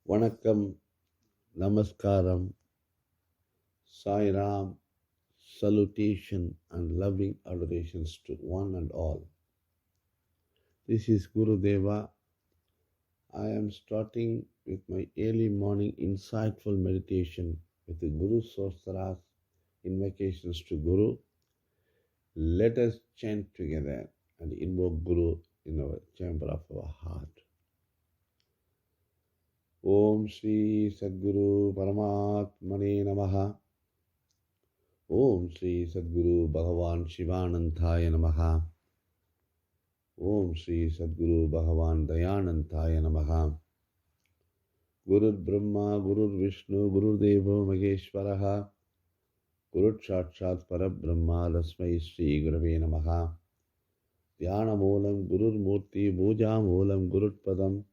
Vanakkam, Namaskaram, Sai Ram, salutation and loving adorations to one and all. This is Guru Deva. I am starting with my early morning insightful meditation with the Guru Sostras, invocations to Guru. Let us chant together and invoke Guru in our chamber of our heart. Om Shri Sadguru Paramatmane Namaha. Om Shri Sadguru Bhagavan Shivanandaya Namaha. Om Shri Sadguru Bhagavan Dayanandaya Namaha. Guru Brahma, Guru Vishnu, Guru Deva Maheshwaraha. Guru Sakshat Parabrahma Lasmai Shri Gurave Namaha. Dhyana Moolam Guru Murti, Puja Moolam Guru Padam,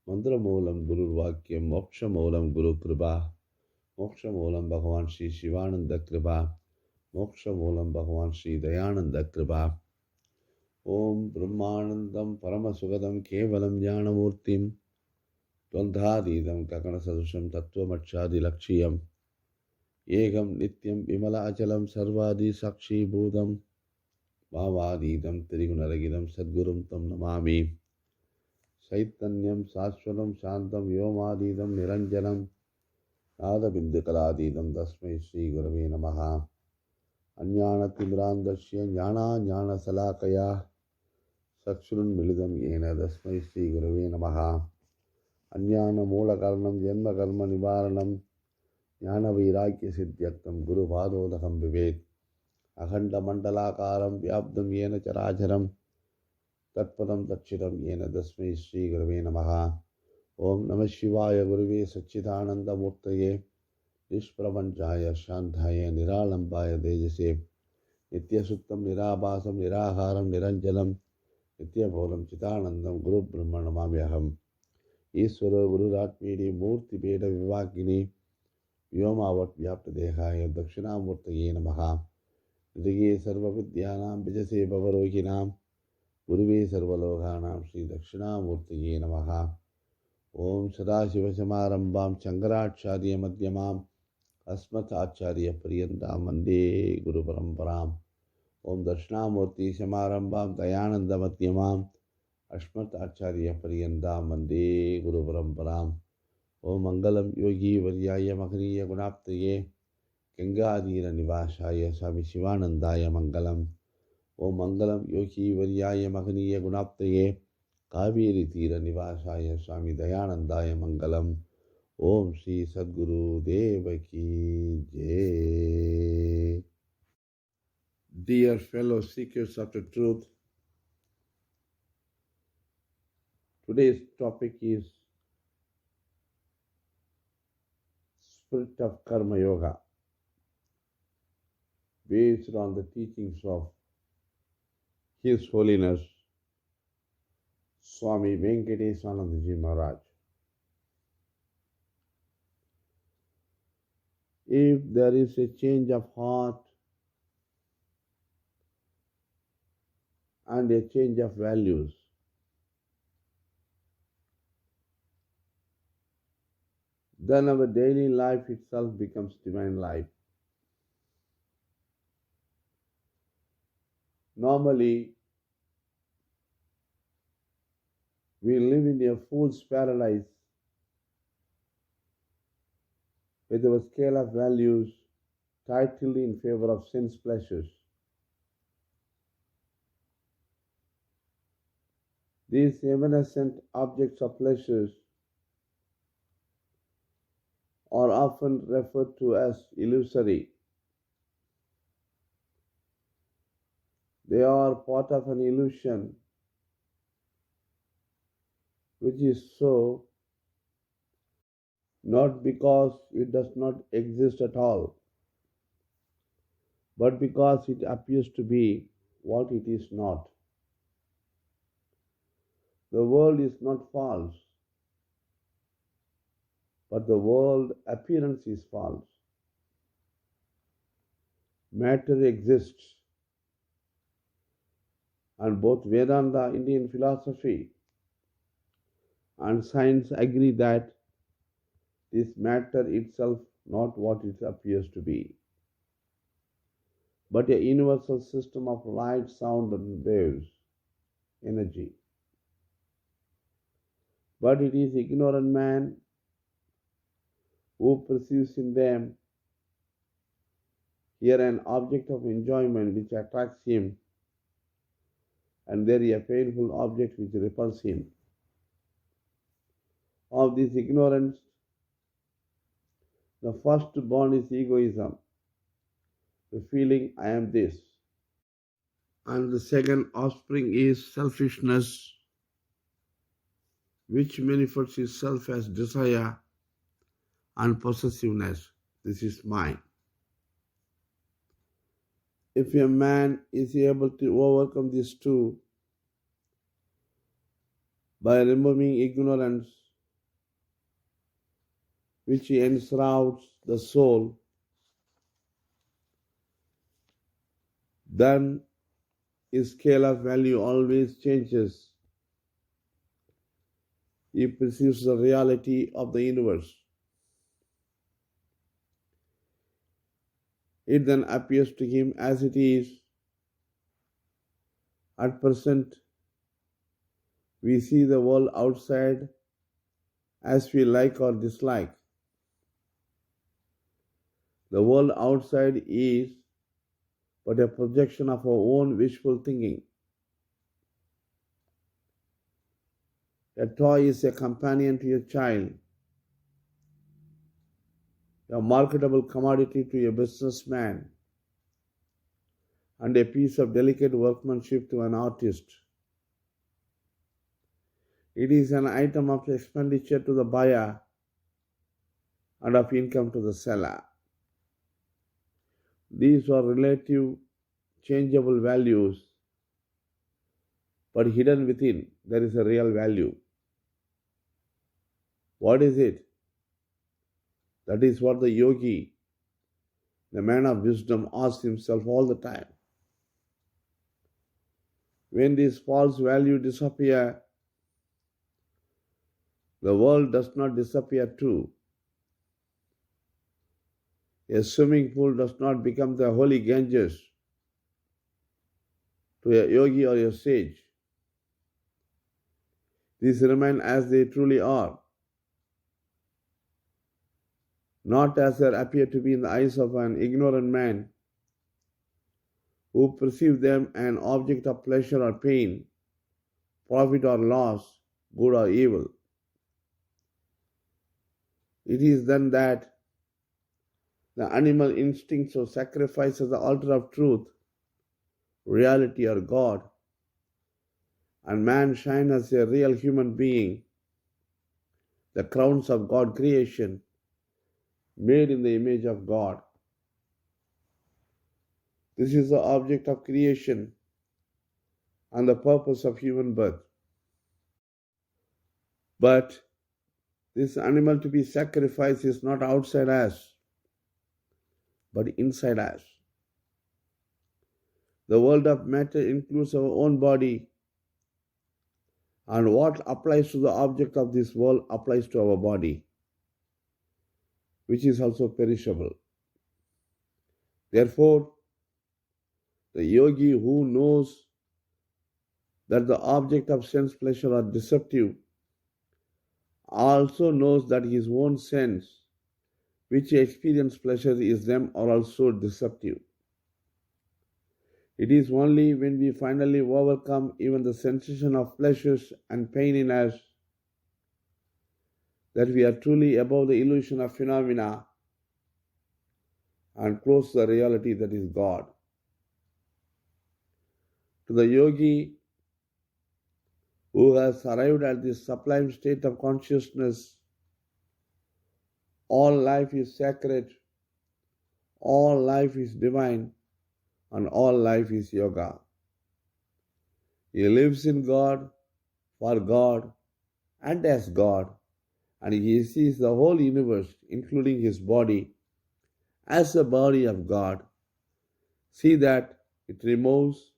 Mantra Moolam Guru Vakyam, Moksha Moolam Guru Kripa, Moksha Moolam Bhagavan Shri Shivananda Kripa, Moksha Moolam Bhagavan Shri Dayananda Kripa. Om Brahmanandam Paramasugadam Kevalam Jnanamurtim Dvandhadidam Kakana Sadusham Tattvamachadi Lakshiyam Egam Nityam Vimala Achalam Sarvadi Sakshi Bhudam Bhavadidam Trigunaragidam Sadgurum Tam Namami Saitanyam Saswaram Shantam Vyomadidam Niranjanam Nada Bindikaladidam Dasmai Sri Gurave Namaha Anyana Timrandasya Jnana Jnana Salakaya Sakshurun Milidam Yena Dasmai Sri Gurave Namaha Anyana Moola Karanam Janma Karma Nivaranam Jnana Vairagya Siddhyaktam Guru Padodakam Vivet Akhanda Mandalakaram Vyabdam Yena Characharam Tatpadam Takshiram Yena Dasmai Sri Gurave Namaha Om Namah Shivaya Gurave Satchidananda Murtaye Nishpravanchaya Shantaya Niralambaya Dejase Nitya Suttam Nirabhasam Niraharam Niranjalam Nitya Bholam Chitanandam Guru Brahma Namamyaham Iswara Guru Ratmini Murti Veda Vivakini Vyomavat Vyapta Dehaya Dakshinamurtaye Namaha Nidhige Sarva Vidyanam Bijase Bhavarohinam Guruve Sarvalokanam Sri Dakshinamurtaye Namaha Om Sadashiva Samarambam Chankaracharya Madhyamam Asmat Acharya Pariyandam Vande Guru Paramparam Om Dakshinamurti Samarambam Dayananda Madhyamam Asmat Acharya Pariyandam Vande Guru Paramparam Om Mangalam Yogi Varyaya Mahaniya Gunaptaye Gangadhira Nivashaya Swami Shivanandaya Mangalam Om Mangalam Yogi Varyaya Mahaniya Gunaptaye Kaveri Tira Nivashaya Swami Dayanandaya Mangalam Om Shri Sadguru Deva Ki Jai. Dear fellow seekers after truth, today's topic is Spirit of Karma Yoga, based on the teachings of His Holiness Swami Venkatesananda Maharaj. If there is a change of heart and a change of values, then our daily life itself becomes divine life. Normally, we live in a fool's paradise with our scale of values titled in favor of sense pleasures. These evanescent objects of pleasures are often referred to as illusory. They are part of an illusion which is so not because it does not exist at all, but because it appears to be what it is not. The world is not false, but the world appearance is false. Matter exists, and both Vedanta, Indian philosophy, and science agree that This matter itself not what it appears to be, but a universal system of light, sound, and waves, energy. But it is ignorant man who perceives in them here an object of enjoyment which attracts him, and there a painful object which repels him. Of this ignorance, the first born is egoism, the feeling I am this. And the second offspring is selfishness, which manifests itself as desire and possessiveness. This is mine. If a man is able to overcome these two by removing ignorance, which enshrouds the soul, then his scale of value always changes. He perceives the reality of the universe. It then appears to him as it is. At present, we see the world outside as we like or dislike. The world outside is but a projection of our own wishful thinking. A toy is a companion to your child, a marketable commodity to a businessman, and a piece of delicate workmanship to an artist. It is an item of expenditure to the buyer and of income to the seller. These are relative, changeable values, but hidden within there is a real value. What is it? That is what the yogi, the man of wisdom, asks himself all the time. When this false value disappears, the world does not disappear too. A swimming pool does not become the holy Ganges to a yogi or a sage. These remain as they truly are, not as they appear to be in the eyes of an ignorant man who perceives them an object of pleasure or pain, profit or loss, good or evil. It is then that the animal instincts of sacrifice as the altar of truth, reality or God, and man shine as a real human being, the crowns of God creation, made in the image of God. This is the object of creation and the purpose of human birth. But this animal to be sacrificed is not outside us, but inside us. The world of matter includes our own body, and what applies to the object of this world applies to our body, which is also perishable. Therefore, the yogi who knows that the object of sense pleasure are deceptive also knows that his own sense, which he experiences pleasure, is them are also deceptive. It is only when we finally overcome even the sensation of pleasures and pain in us that we are truly above the illusion of phenomena and close to the reality that is God. To the yogi who has arrived at this sublime state of consciousness, all life is sacred, all life is divine, and all life is yoga. He lives in God, for God, and as God, and he sees the whole universe, including his body, as the body of God. See that it removes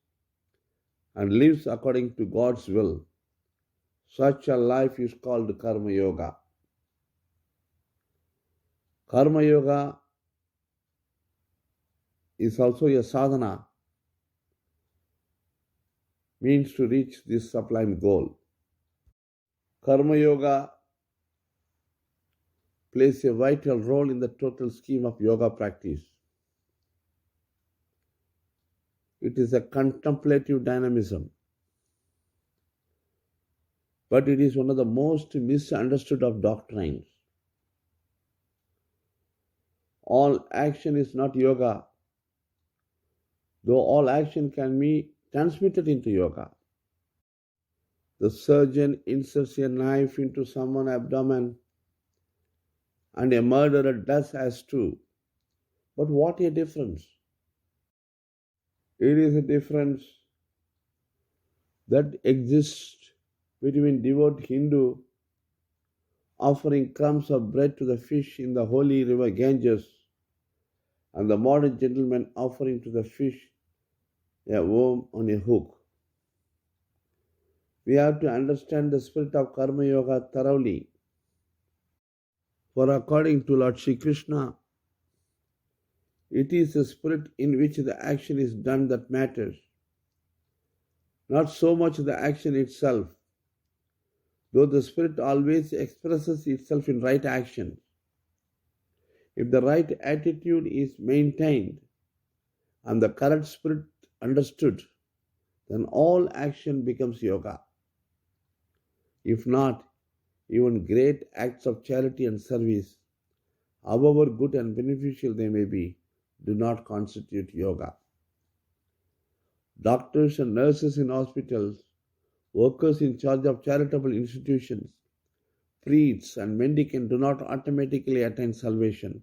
and lives according to God's will. Such a life is called Karma Yoga. Karma Yoga is also a sadhana, means to reach this sublime goal. Karma Yoga plays a vital role in the total scheme of yoga practice. It is a contemplative dynamism, but it is one of the most misunderstood of doctrines. All action is not yoga, though all action can be transmitted into yoga. The surgeon inserts a knife into someone's abdomen, and a murderer does as too. But what a difference! It is a difference that exists between devout Hindu offering crumbs of bread to the fish in the holy river Ganges and the modern gentleman offering to the fish a worm on a hook. We have to understand the spirit of Karma Yoga thoroughly. For according to Lord Sri Krishna, it is the spirit in which the action is done that matters, not so much the action itself, though the spirit always expresses itself in right action. If the right attitude is maintained and the correct spirit understood, then all action becomes yoga. If not, even great acts of charity and service, however good and beneficial they may be, do not constitute yoga. Doctors and nurses in hospitals, workers in charge of charitable institutions, priests and mendicants do not automatically attain salvation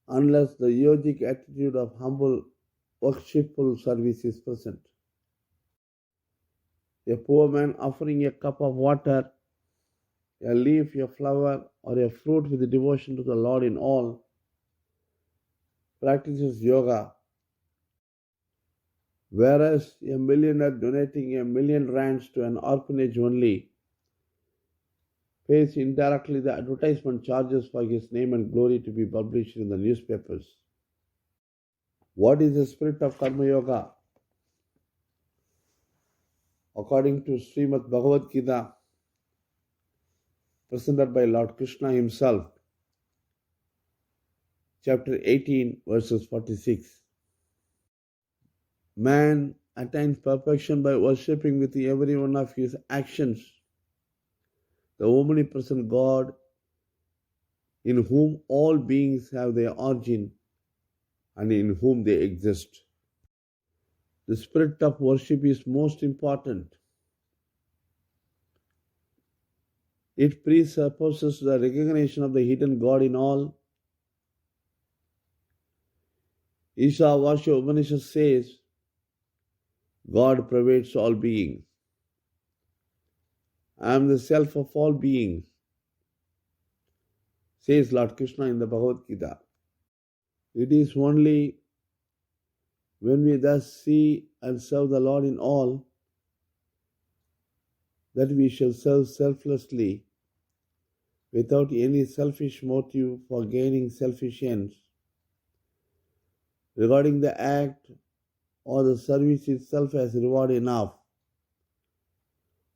unless the yogic attitude of humble, worshipful service is present. A poor man offering a cup of water, a leaf, a flower, or a fruit with devotion to the Lord in all practices yoga, whereas a millionaire donating 1,000,000 rands to an orphanage only pays indirectly the advertisement charges for his name and glory to be published in the newspapers. What is the spirit of Karma Yoga? According to Srimad Bhagavad Gita, presented by Lord Krishna himself, chapter 18, verses 46. Man attains perfection by worshipping with every one of his actions the omnipresent God in whom all beings have their origin and in whom they exist. The spirit of worship is most important. It presupposes the recognition of the hidden God in all. Ishavasya Upanishad says, God pervades all beings. I am the self of all beings, says Lord Krishna in the Bhagavad Gita. It is only when we thus see and serve the Lord in all that we shall serve selflessly without any selfish motive for gaining selfish ends. Regarding the act or the service itself as reward enough,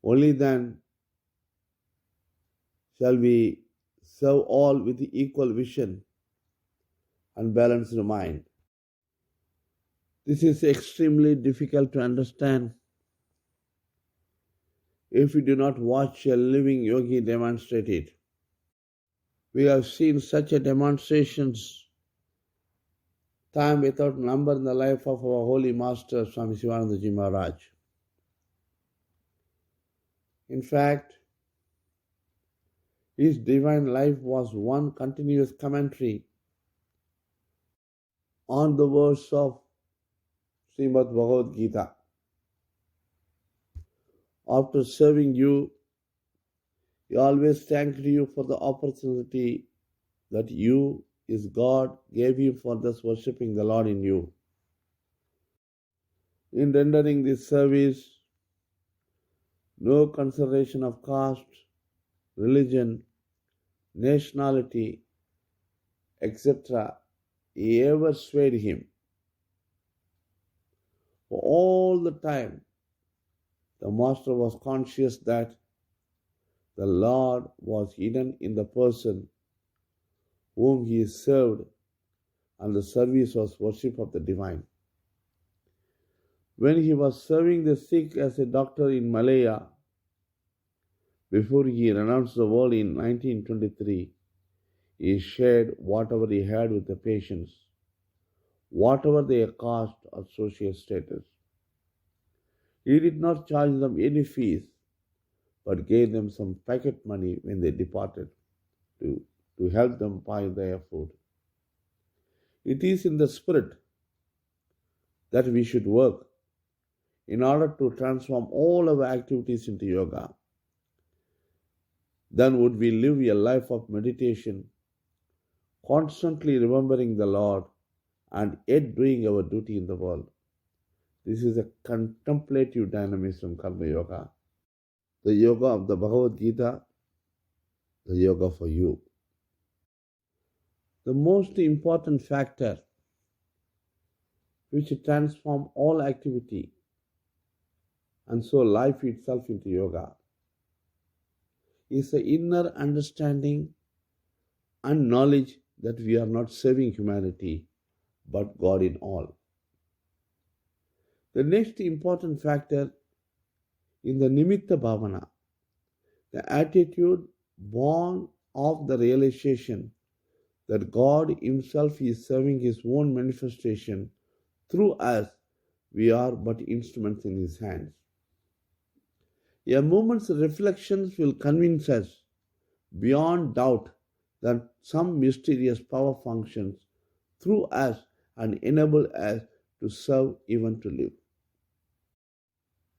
only then shall we serve all with equal vision and balanced mind. This is extremely difficult to understand if we do not watch a living yogi demonstrate it. We have seen such a demonstrations time without number in the life of our holy master Swami Shivanandaji Maharaj. In fact, his divine life was one continuous commentary on the verse of Srimad Bhagavad Gita. After serving you, he always thanked you for the opportunity that you, his God, gave him for thus worshipping the Lord in you. In rendering this service, no consideration of caste, religion, nationality, etc., ever swayed him. For all the time, the Master was conscious that the Lord was hidden in the person whom he served, and the service was worship of the divine. When he was serving the sick as a doctor in Malaya, before he renounced the world in 1923, he shared whatever he had with the patients, whatever their caste or social status. He did not charge them any fees, but gave them some pocket money when they departed to help them buy their food. It is in the spirit that we should work in order to transform all our activities into yoga. Then would we live a life of meditation, constantly remembering the Lord and yet doing our duty in the world. This is a contemplative dynamism, Karma Yoga. The yoga of the Bhagavad Gita, the yoga for you. The most important factor which transforms all activity and so life itself into yoga is the inner understanding and knowledge that we are not serving humanity but God in all. The next important factor in the Nimitta Bhavana, the attitude born of the realization that God Himself is serving His own manifestation through us, we are but instruments in His hands. A moment's reflections will convince us beyond doubt that some mysterious power functions through us and enable us to serve, even to live.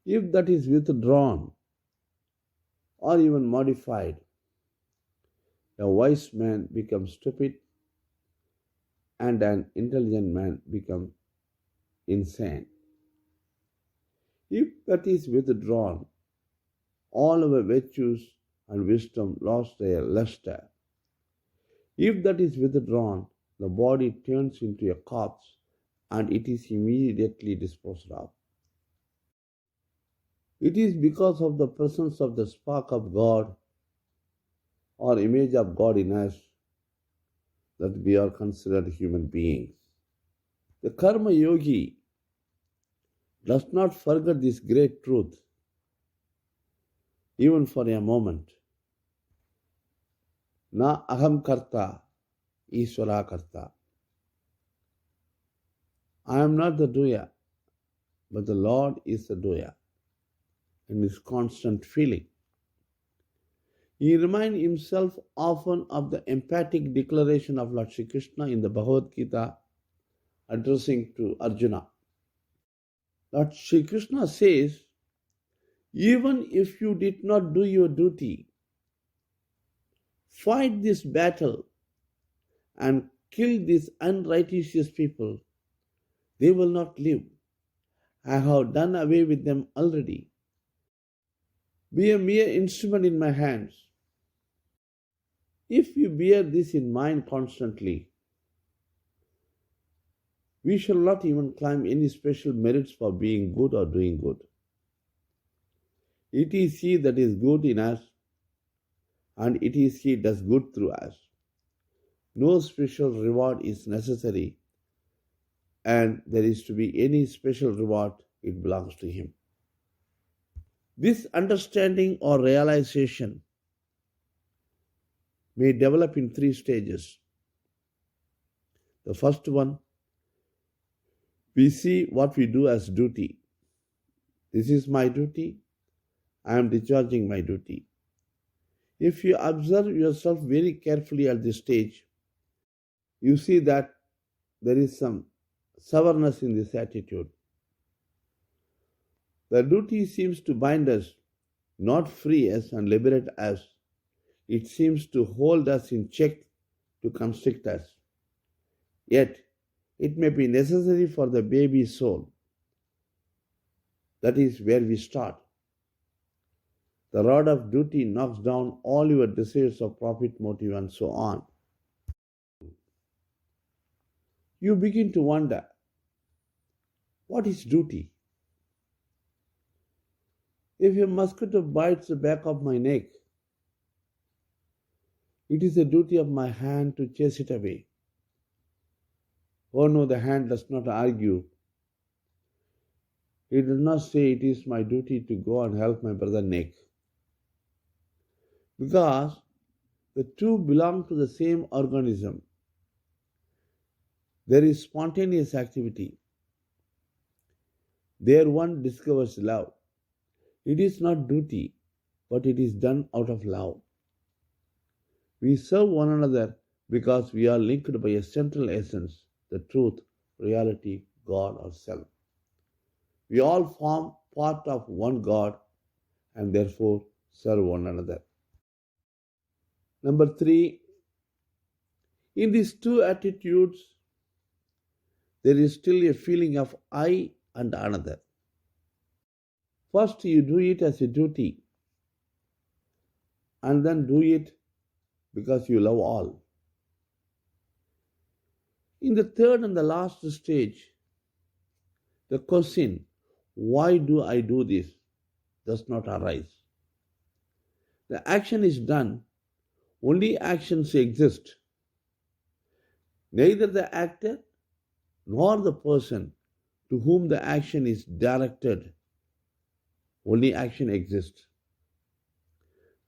If that is withdrawn or even modified, a wise man becomes stupid and an intelligent man becomes insane. If that is withdrawn, all our virtues and wisdom lost their luster. If that is withdrawn, the body turns into a corpse and it is immediately disposed of. It is because of the presence of the spark of God or image of God in us that we are considered human beings. The Karma Yogi does not forget this great truth even for a moment. Na aham karta, Ishvara karta. I am not the doer, but the Lord is the doer, in his constant feeling. He reminds himself often of the emphatic declaration of Lord Sri Krishna in the Bhagavad Gita addressing to Arjuna. Lord Sri Krishna says, even if you did not do your duty, fight this battle and kill these unrighteous people, they will not live. I have done away with them already. Be a mere instrument in my hands. If you bear this in mind constantly, we shall not even claim any special merits for being good or doing good. It is He that is good in us, and it is He does good through us. No special reward is necessary, and there is to be any special reward, it belongs to Him. This understanding or realization may develop in 3 stages. The first one, we see what we do as duty. This is my duty. I am discharging my duty. If you observe yourself very carefully at this stage, you see that there is some sourness in this attitude. The duty seems to bind us, not free us and liberate us. It seems to hold us in check, to constrict us. Yet, it may be necessary for the baby soul. That is where we start. The rod of duty knocks down all your desires of profit, motive, and so on. you begin to wonder, what is duty? If a mosquito bites the back of my neck, it is the duty of my hand to chase it away. Oh no, the hand does not argue. It does not say it is my duty to go and help my brother neck. Because the two belong to the same organism. There is spontaneous activity. There one discovers love. It is not duty, but it is done out of love. We serve one another because we are linked by a central essence, the truth, reality, God or self. We all form part of one God and therefore serve one another. Number 3, in these two attitudes, there is still a feeling of I and another. First, you do it as a duty, and then do it because you love all. In the third and the last stage, the question, why do I do this, does not arise. The action is done, only actions exist. Neither the actor nor the person to whom the action is directed, only action exists.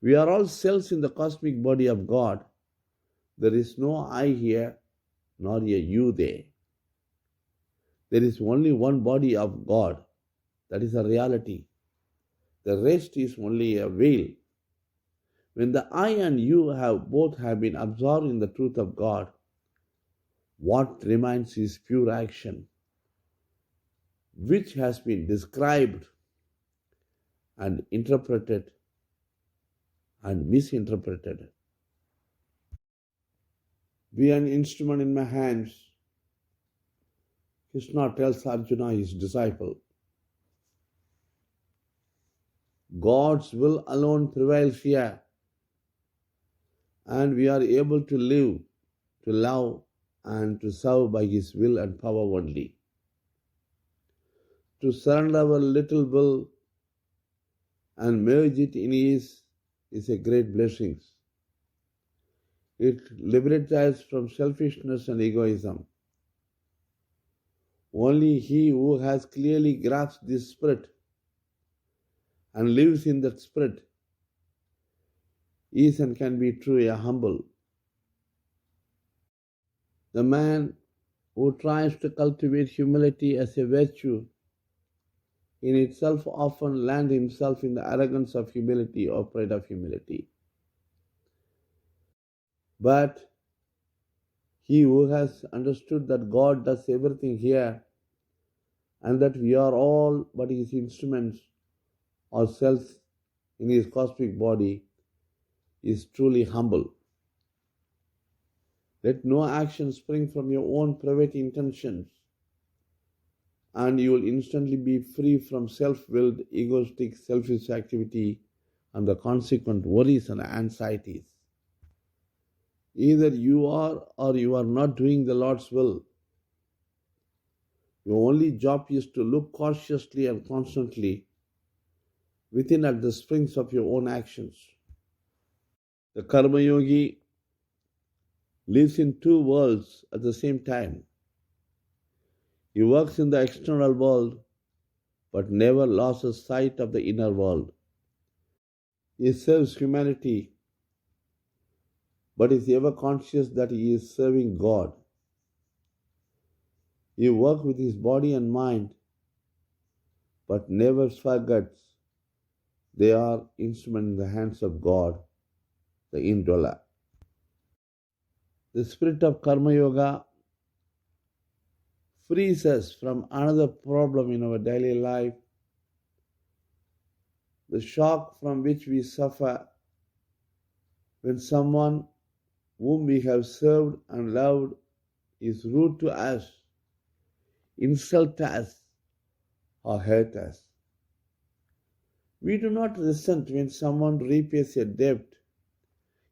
We are all cells in the cosmic body of God. There is no I here, nor a you there. There is only one body of God. That is a reality. The rest is only a veil. When the I and you both have been absorbed in the truth of God, what remains is pure action, which has been described and interpreted and misinterpreted. Be an instrument in my hands, Krishna tells Arjuna, his disciple. God's will alone prevails here, and we are able to live, to love, and to serve by His will and power only. To surrender our little will and merge it in His is a great blessing. It liberates us from selfishness and egoism. Only he who has clearly grasped this spirit and lives in that spirit is and can be truly humble. The man who tries to cultivate humility as a virtue in itself often lands himself in the arrogance of humility or pride of humility. But he who has understood that God does everything here and that we are all but His instruments or cells in His cosmic body is truly humble. Let no action spring from your own private intentions, and you will instantly be free from self-willed, egoistic, selfish activity and the consequent worries and anxieties. Either you are or you are not doing the Lord's will. Your only job is to look cautiously and constantly within at the springs of your own actions. The Karma Yogi lives in two worlds at the same time. He works in the external world but never loses sight of the inner world. He serves humanity but is ever conscious that he is serving God. He works with his body and mind but never forgets they are instruments in the hands of God, the indweller. The spirit of Karma Yoga frees us from another problem in our daily life, the shock from which we suffer when someone whom we have served and loved is rude to us, insult us, or hurt us. We do not resent when someone repays a debt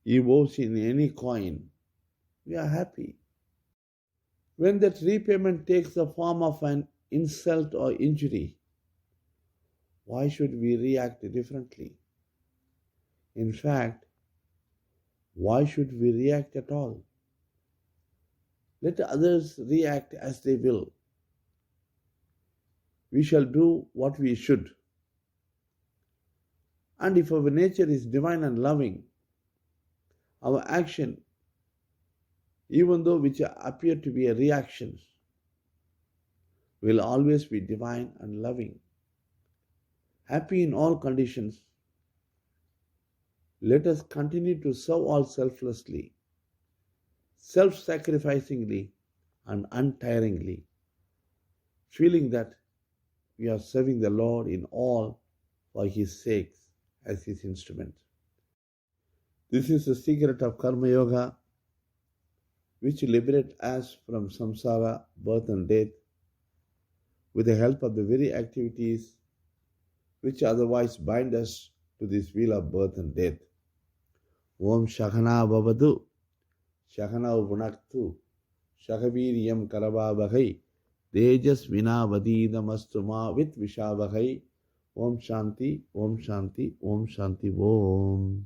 he owes in any coin. We are happy. When that repayment takes the form of an insult or injury, why should we react differently? In fact, why should we react at all? Let others react as they will. We shall do what we should. And if our nature is divine and loving, our action, even though which appear to be a reaction, will always be divine and loving. Happy in all conditions, let us continue to serve all selflessly, self-sacrificingly, and untiringly, feeling that we are serving the Lord in all for His sake as His instrument. This is the secret of Karma Yoga, which liberates us from samsara, birth and death, with the help of the very activities which otherwise bind us to this wheel of birth and death. Om Shakana Bhavadu, Shakana Vunaktu, Shakaviriyam Karavavagai, Tejas Vinavadidamastuma with Vishavahai. Om Shanti, Om Shanti, Om Shanti, Om.